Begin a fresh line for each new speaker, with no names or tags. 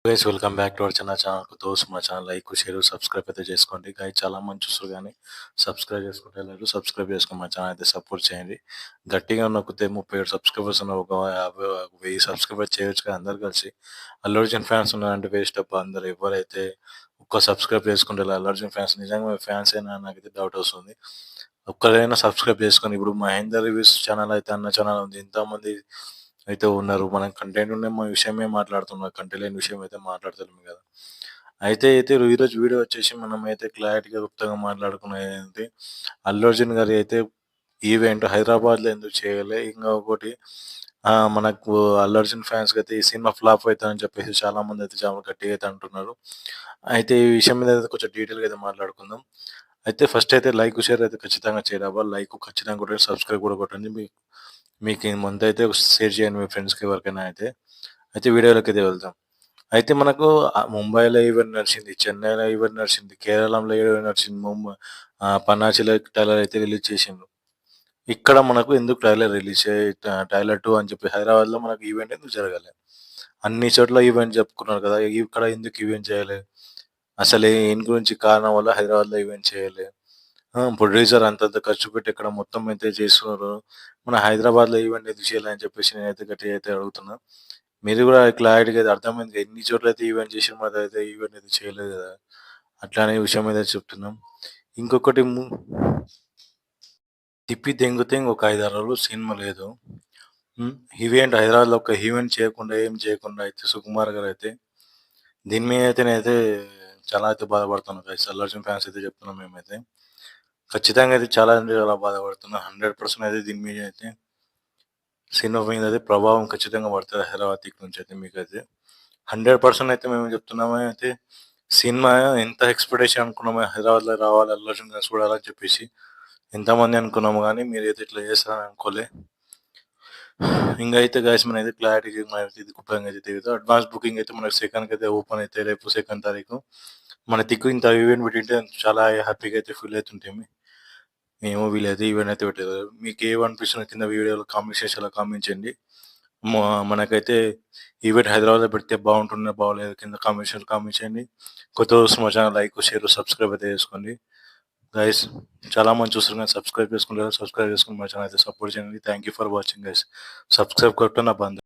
Guys welcome back to our channel. దోస్త్ మా channel like share subscribe అయితే చేసుకోండి గైస్. చాలా మంది చూస్తారు కానీ సబ్స్క్రైబ్ చేసుకుంటే లేదు. సబ్స్క్రైబ్ చేసుకుని మా ఛానల్ అయితే సపోర్ట్ చేయండి. గట్టిగా నొక్కితే 37 సబ్స్క్రైబర్స్ ఉన్న ఒక 1000 సబ్స్క్రైబర్ చేయొచ్చు కదా అందరు కలిసి. అల్లు అర్జున్ ఫ్యాన్స్ ఉన్నారంటే వేస్ట్ అప్ప. అందరు ఎవరైతే ఒక్క సబ్స్క్రైబ్ చేసుకుంటే అల్లు అర్జున్ ఫ్యాన్స్ నిజంగా ఫ్యాన్స్ అయినా నాకైతే డౌట్ వస్తుంది. ఒక్కరైనా సబ్స్క్రైబ్ చేసుకొని ఇప్పుడు మహేందర్ రివ్యూస్ ఛానల్ అయితే అన్న ఛానల్ ఉంది. ఎంతమంది అయితే ఉన్నారు. మనం కంటెంట్ ఉన్న విషయమే మాట్లాడుతున్నాం. కంటెంట్ లేని విషయం అయితే మాట్లాడతలేము కదా. అయితే ఈరోజు వీడియో వచ్చేసి మనమైతే క్లారిటీగా గుప్తంగా మాట్లాడుకునేది ఏంటి, అల్లు అర్జున్ గారి అయితే ఈవెంట్ హైదరాబాద్లో ఎందుకు చేయలే. ఇంకా ఒకటి మనకు అల్లు అర్జున్ ఫ్యాన్స్కి అయితే ఈ సినిమా ఫ్లాప్ అవుతుందని చెప్పేసి చాలా మంది అయితే చాలా గట్టిగా అయితే అంటున్నారు. అయితే ఈ విషయం మీద అయితే కొంచెం డీటెయిల్గా అయితే మాట్లాడుకుందాం. అయితే ఫస్ట్ అయితే లైక్ షేర్ అయితే ఖచ్చితంగా చేయరాబా. లైక్ ఖచ్చితంగా కొట్టండి, సబ్స్క్రైబ్ కూడా కొట్టండి. మీకు ఈ మంత్ అయితే షేర్ చేయండి మీ ఫ్రెండ్స్కి ఎవరికైనా. అయితే వీడియోలోకి అయితే వెళ్దాం. అయితే మనకు ముంబైలో ఈవెంట్ నడిచింది, చెన్నైలో ఈవెంట్ నడిచింది, కేరళలో ఈవెంట్ నడిచింది, పన్నాచిలో ట్రైలర్ అయితే రిలీజ్ చేసిండ్రు. ఇక్కడ మనకు ఎందుకు ట్రైలర్ రిలీజ్ ట్రైలర్ 2 అని చెప్పి హైదరాబాద్లో మనకు ఈవెంట్ ఎందుకు జరగాలి? అన్ని చోట్ల ఈవెంట్ చెప్పుకున్నారు కదా, ఇక్కడ ఎందుకు ఈవెంట్ చేయాలి? అసలు ఏం గురించి కారణం వల్ల హైదరాబాద్లో ఈవెంట్ చేయాలి? ప్రొడ్యూసర్ అంతంత ఖర్చు పెట్టి ఇక్కడ మొత్తం అయితే చేస్తున్నారు, మన హైదరాబాద్లో ఈవెంట్ ఎందుకు చేయాలి అని చెప్పేసి నేనైతే గట్టిగా అయితే అడుగుతున్నా. మీరు కూడా క్లారిటీగా అయితే అర్థమైంది. ఎన్ని చోట్ల అయితే ఈవెంట్ చేసిన మరి అయితే ఈవెంట్ అయితే చేయలేదు కదా. అట్లా అనే విషయం మీద చెప్తున్నాం. ఇంకొకటి తిప్పి తెంగితే ఒక 5-6 రోజులు సినిమా లేదు. ఈవెంట్ హైదరాబాద్లో ఒక ఈవెంట్ చేయకుండా ఏం చేయకుండా అయితే సుకుమార్ గారు అయితే దీని మీద అయితే నేనైతే చాలా అయితే బాధపడుతున్నాను గైస్. అల్లు అర్జున్ ఫ్యాన్స్ అయితే చెప్తున్నాం మేమైతే. ఖచ్చితంగా అయితే చాలా అంటే చాలా బాధపడుతున్నా. 100% అయితే దీని మీద అయితే సినిమా మీద అయితే ప్రభావం ఖచ్చితంగా పడుతుంది హైదరాబాద్ దిక్కు నుంచి అయితే. మీకైతే 100% అయితే మేము చెప్తున్నాము. అయితే సినిమా ఎంత ఎక్స్పెక్టేషన్ అనుకున్నాము, హైదరాబాద్లో రావాలి అల్లు అర్జున్ గారు చూడాలని చెప్పేసి ఎంతమంది అనుకున్నాము, కానీ మీరు అయితే ఇట్లా చేస్తారని అనుకోలే. ఇంకా అయితే గైస్ మన అయితే క్లారిటీ మనకి ఇది కుప్పంగా అయితే తెలియదు. అడ్వాన్స్ బుకింగ్ అయితే మనకి సెకండ్కి అయితే ఓపెన్ అయితే రేపు 2nd తారీఖు. మన దిక్కు ఇంత ఈవెంట్ పెట్టింటే చాలా హ్యాపీగా అయితే ఫీల్ అవుతుంటాము. మేము వీలైతే ఈవెంట్ అయితే పెట్టలేదు. మీకు ఏమనిపిస్తున్న కింద వీడియోలో కామెంట్ సెక్షన్లో కామెంట్ చేయండి. మనకైతే ఈవెంట్ హైదరాబాద్లో పెడితే బాగుంటుండే బాగోలేదు కింద కామెంట్ సెక్షన్లో కామెంట్ చేయండి. కొత్త మా ఛానల్ లైక్ షేర్ సబ్స్క్రైబ్ అయితే చేసుకోండి గైస్. చాలా మంది చూస్తున్నారు కానీ సబ్స్క్రైబ్ చేసుకుంటారు. సబ్స్క్రైబ్ చేసుకుని మా ఛానల్ అయితే సపోర్ట్ చేయండి. Thank you for watching guys. Subscribe కొట్టు నా బంద్.